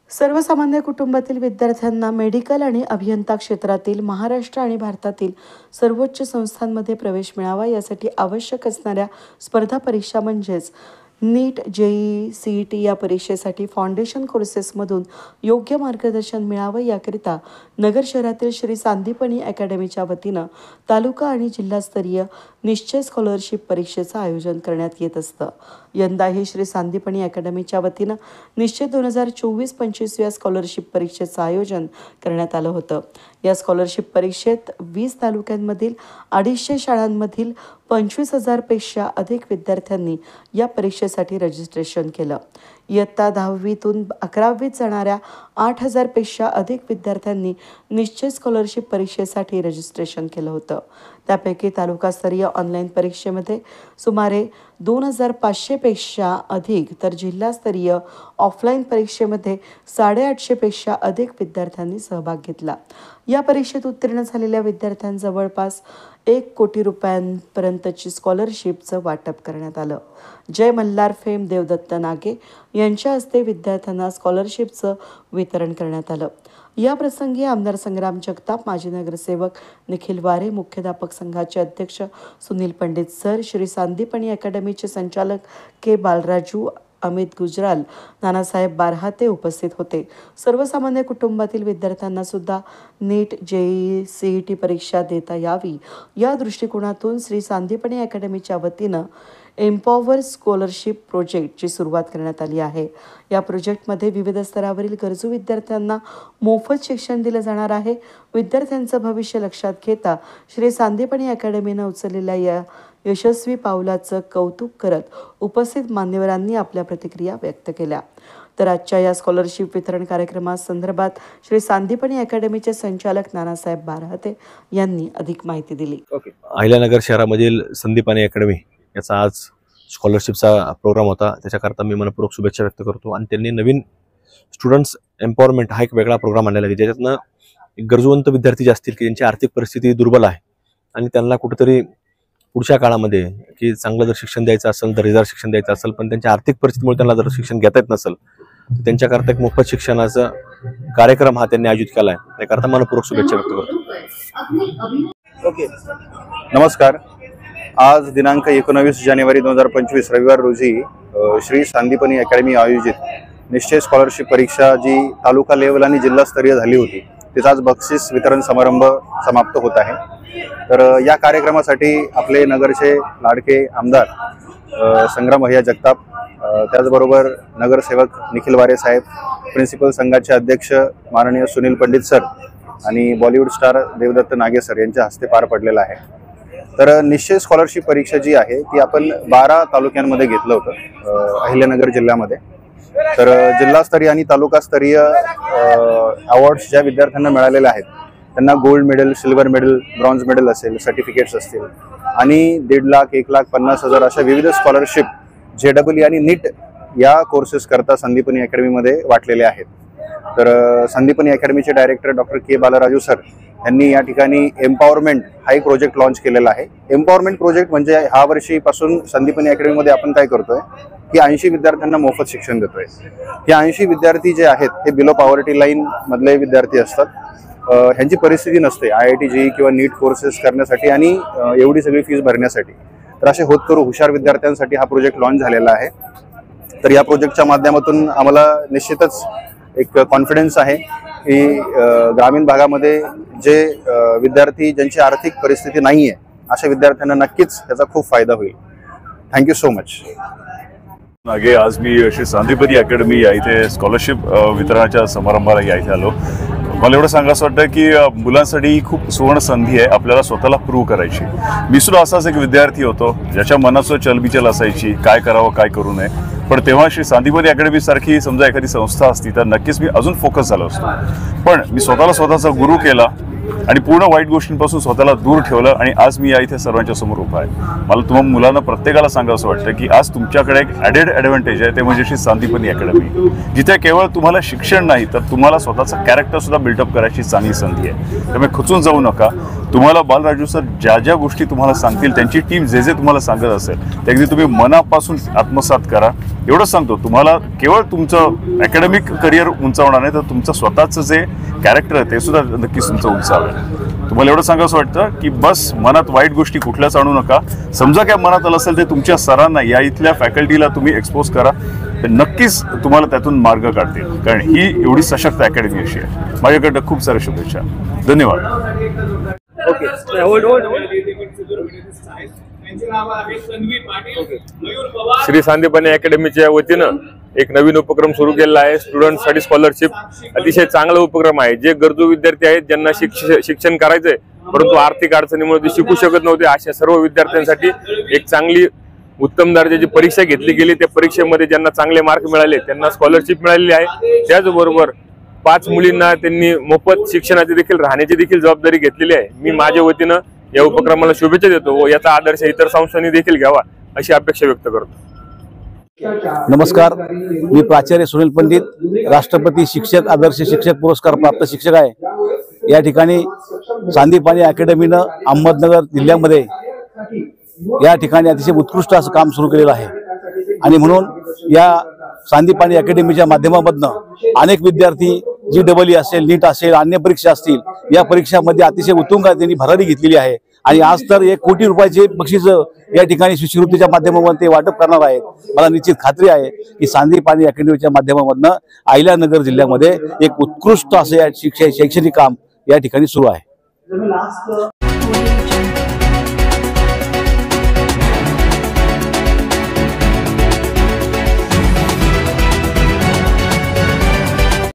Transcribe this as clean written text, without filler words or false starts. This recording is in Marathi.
सर्वसामान्य कुटुंबातील विद्यार्थ्यांना मेडिकल आणि अभियंता क्षेत्रातील महाराष्ट्र आणि भारतातील सर्वोच्च संस्थांमध्ये प्रवेश मिळावा यासाठी आवश्यक असणाऱ्या स्पर्धा परीक्षा म्हणजेच नीट, जेईई, सीईटी या परीक्षेसाठी फाउंडेशन कोर्सेसमधून योग्य मार्गदर्शन मिळावं याकरिता नगर शहरातील श्री सांदीपनी अकॅडमीच्या वतीनं तालुका आणि जिल्हास्तरीय निश्चय स्कॉलरशिप परीक्षेचं आयोजन करण्यात येत असतं। यंदाही श्री सांदीपनी अकॅडमीच्या वतीनं निश्चय 2024-25 या स्कॉलरशिप परीक्षेचं आयोजन करण्यात आलं होतं। या स्कॉलरशिप परीक्षेत 20 तालुक्यांमधील 250 शाळांमधील 25,000 पेक्षा अधिक विद्यार्थ्यांनी या परीक्षेसाठी रजिस्ट्रेशन केलं। इयत्ता 10वीतून 11वीत जाणाऱ्या 8,000 पेक्षा अधिक विद्यार्थ्यांनी निश्चय स्कॉलरशिप परीक्षेसाठी रजिस्ट्रेशन केलं होतं। त्यापैकी तालुकास्तरीय ऑनलाईन परीक्षेमध्ये सुमारे 2,500 पेक्षा अधिक तर जिल्हास्तरीय ऑफलाईन परीक्षेमध्ये 850 पेक्षा अधिक विद्यार्थ्यांनी सहभाग घेतला। या परीक्षेत उत्तीर्ण झालेल्या विद्यार्थ्यांना जवळपास 1 कोटी रुपयांपर्यंतची स्कॉलरशिपचं वाटप करण्यात आलं। जय मल्हार फेम देवदत्त नागे यांच्या हस्ते विद्यार्थ्यांना स्कॉलरशिपचं वितरण करण्यात आलं। या प्रसंगी आमदार संग्राम जगताप, माजी नगरसेवक निखिल वारे, मुख्याध्यापक संघाचे अध्यक्ष सुनील पंडित सर, श्री सांदीपनी अकॅडमीचे संचालक के बालराजू, अमित गुजराल, नानासाहेब बारहाते उपस्थित होते। सर्वसामान्य कुटुंबातील विद्यार्थ्यांना सुद्धा नीट, जेईई, सीईटी परीक्षा देता यावी या दृष्टिकोनातून श्री सांदीपनी अकॅडमीच्या वतीनं एम्पॉवर स्कॉलरशिप प्रोजेक्टची सुरुवात करण्यात आली आहे। या प्रोजेक्टमध्ये विविध स्तरावरील गरजू विद्यार्थ्यांना मोफत शिक्षण दिले जाणार आहे। विद्यार्थ्यांचं भविष्य लक्षात घेता श्री सांदीपनी अकॅडमीनं उचललेल्या या यशस्वी पावलाचं कौतुक करत उपस्थित मान्यवरांनी आपल्या प्रतिक्रिया व्यक्त केल्या। तर आजच्या या स्कॉलरशिप वितरण कार्यक्रमासंदर्भात श्री सांदीपनी अकॅडमीचे संचालक नानासाहेब बारहाते यांनी अधिक माहिती दिली। अहिल्यानगर शहरामधील संदीपनी अकॅडमी याचा आज स्कॉलरशिपचा प्रोग्राम होता। त्याच्याकरता मी मनपूर्वक शुभेच्छा व्यक्त करतो। आणि त्यांनी नवीन स्टुडंट्स एम्पॉवरमेंट हा एक वेगळा प्रोग्राम आणलेला आहे, ज्याच्यातनं गरजवंत विद्यार्थी जे असतील की ज्यांची आर्थिक परिस्थिती दुर्बल आहे आणि त्यांना कुठेतरी पुढच्या काळामध्ये की चांगलं जर शिक्षण द्यायचं असेल, दर्जेदार शिक्षण द्यायचं असेल, पण त्यांच्या आर्थिक परिस्थितीमुळे त्यांना जर शिक्षण घेता येत नसेल तर त्यांच्याकरता एक मोफत शिक्षणाचा कार्यक्रम हा त्यांनी आयोजित केला आहे। त्याकरता मनपूर्वक शुभेच्छा व्यक्त करतो। नमस्कार। आज दिनांक 19 जानेवारी 2025 रविवार रोजी श्री सांदीपनी अकॅडमी आयोजित निश्चय स्कॉलरशिप परीक्षा जी तालुका लेवल आणि जिल्हास्तरीय झाली होती तिचा आज बक्षीस वितरण समारंभ समाप्त होत आहे। तर या कार्यक्रमासाठी आपले नगरचे लाडके आमदार संग्राम भैया जगताप, त्याचबरोबर नगरसेवक निखिल वारे साहेब, प्रिन्सिपल संघाचे अध्यक्ष माननीय सुनील पंडित सर आणि बॉलिवूड स्टार देवदत्त नागे सर यांच्या हस्ते पार पडलेला आहे। तर निश्चय स्कॉलरशिप परीक्षा जी आहे ती आपण 12 तालुक्यांमध्ये घेतलं होतं अहिल्यानगर जिल्ह्यामध्ये। तर जिल्हास्तरीय आणि तालुकास्तरीय अवॉर्ड्स ज्या विद्यार्थ्यांना मिळालेले आहेत त्यांना gold medal, silver medal, bronze medal असेल, सर्टिफिकेट्स असतील आणि 1.5 लाख, 1,50,000 अशा विविध स्कॉलरशिप जेडब्ल्यू आणि नीट या कोर्सेस करता संदीपनी अकॅडमीमध्ये वाटलेले आहेत। तर संदीपनी अकॅडमीचे डायरेक्टर डॉक्टर के बालराजू सर यांनी या ठिकाणी एम्पॉवरमेंट हा एक प्रोजेक्ट लॉन्च केलेला आहे। एम्पॉवरमेंट प्रोजेक्ट म्हणजे ह्या वर्षीपासून संदीपनी अकॅडमीमध्ये आपण काय करतोय की 80 विद्यार्थ्यांना मोफत शिक्षण देतोय। हे 80 विद्यार्थी जे आहेत हे बिलो पॉवर्टी लाईन मधले विद्यार्थी असतात। ह्यांची परिस्थिती नसते IIT JEE किंवा नीट कोर्सेस करण्यासाठी आणि एवढी सगळी फीस भरण्यासाठी। तर असे होतकरू हुशार विद्यार्थ्यांसाठी हा प्रोजेक्ट लॉन्च झालेला आहे। तर या प्रोजेक्टच्या माध्यमातून आम्हाला निश्चितच एक कॉन्फिडन्स आहे की ग्रामीण भागामध्ये जे विद्यार्थी ज्यांची आर्थिक परिस्थिती नाही आहे अशा विद्यार्थ्यांना नक्कीच त्याचा खूप फायदा होईल। Thank you so much. मागे आज मी श्री सांदीपनी अकॅडमी या इथे स्कॉलरशिप वितरणाच्या समारंभाला या इथे आलो। मला एवढं सांगायचं वाटतं की मुलांसाठी ही खूप सुवर्ण संधी आहे आपल्याला स्वतःला प्रूव्ह करायची। मी सुद्धा असाच एक विद्यार्थी होतो ज्याच्या मनात चलबिचल असायची, काय करावं काय करू नये। पण तेव्हा श्री सांदीपनी अकॅडमी सारखी समजा एखादी संस्था असती तर नक्कीच मी अजून फोकस झालो असतो. पण मी स्वतःचा गुरु केला आणि पूर्ण वाईट गोष्टींपासून स्वतःला दूर ठेवलं आणि आज मी या इथे सर्वांच्या समोर उभा आहे. मला तुम्हा मुलांना प्रत्येकाला सांगावं वाटतं की आज तुमच्याकडे एक ॲडेड ॲडव्हान्टेज आहे, ते म्हणजे श्री सांदीपनी अकॅडमी, जिथे केवळ तुम्हाला शिक्षण नाही तर तुम्हाला स्वतःचं कॅरेक्टर सुद्धा बिल्डअप करायची चांगली संधी आहे. त्यामुळे खचून जाऊ नका. तुम्हाला बालराजू सर ज्या गोष्टी तुम्हाला सांगतील, त्यांची टीम जे तुम्हाला सांगत असेल ते अगदी तुम्ही मनापासून आत्मसात करा. एवढंच सांगतो, तुम्हाला केवळ तुमचं अकॅडमिक करिअर उंचावणार नाही तर तुमचं स्वतःचं जे कॅरेक्टर आहे ते सुद्धा नक्कीच तुमचं उंचावेल. तुम्हाला एवढं सांगावं वाटतं की बस मनात वाईट गोष्टी कुठल्याच आणू नका. समजा काय मनात आलं असेल ते तुमच्या सरांना, या इथल्या फॅकल्टीला तुम्ही एक्सपोज करा, तर नक्कीच तुम्हाला त्यातून मार्ग काढतील. कारण ही एवढी सशक्त अकॅडमी अशी आहे. माझ्याकडनं खूप साऱ्या शुभेच्छा. धन्यवाद. श्री सांदीपनी अकॅडमीच्या वतीनं एक नवीन उपक्रम सुरू केलेला आहे, स्टुडंट स्टडी स्कॉलरशिप. अतिशय चांगला उपक्रम आहे. जे गरजू विद्यार्थी आहेत, ज्यांना शिक्षण करायचंय परंतु आर्थिक अडचणीमुळे ते शिकू शकत नव्हते, अशा सर्व विद्यार्थ्यांसाठी एक चांगली उत्तम दर्जाची परीक्षा घेतली गेली. त्या परीक्षेमध्ये ज्यांना चांगले मार्क मिळाले त्यांना स्कॉलरशिप मिळालेली आहे. त्याचबरोबर 5 मुलींना त्यांनी मोफत शिक्षणाची देखील, राहण्याची देखील जबाबदारी घेतलेली आहे. मी माझ्या वतीनं या उपक्रमाला शुभेच्छा देतो व याचा आदर्श इतर संस्थांनी देखील घ्यावा अशी अपेक्षा व्यक्त करतो. नमस्कार, मी प्राचार्य सुनील पंडित, राष्ट्रपती शिक्षक आदर्श शिक्षक पुरस्कार प्राप्त शिक्षक आहे. या ठिकाणी सांदीपनी अकॅडमीनं अहमदनगर जिल्ह्यामध्ये या ठिकाणी अतिशय उत्कृष्ट असं काम सुरू केलेलं आहे आणि म्हणून या सांदीपनी अकॅडमीच्या माध्यमामधनं अनेक विद्यार्थी GEE असेल, नीट असेल, अन्य परीक्षा असतील, या परीक्षामध्ये अतिशय उत्तुंग त्यांनी भरारी घेतलेली आहे आणि आज तर 1 कोटी रुपयाचे बक्षीस या ठिकाणी शिष्यवृत्तीच्या माध्यमातून ते वाटप करणार आहेत. मला निश्चित खात्री आहे की सांदीपनी अकॅडमीच्या माध्यमामधनं अहिल्यानगर जिल्ह्यामध्ये एक उत्कृष्ट असे शैक्षणिक काम या ठिकाणी सुरू आहे.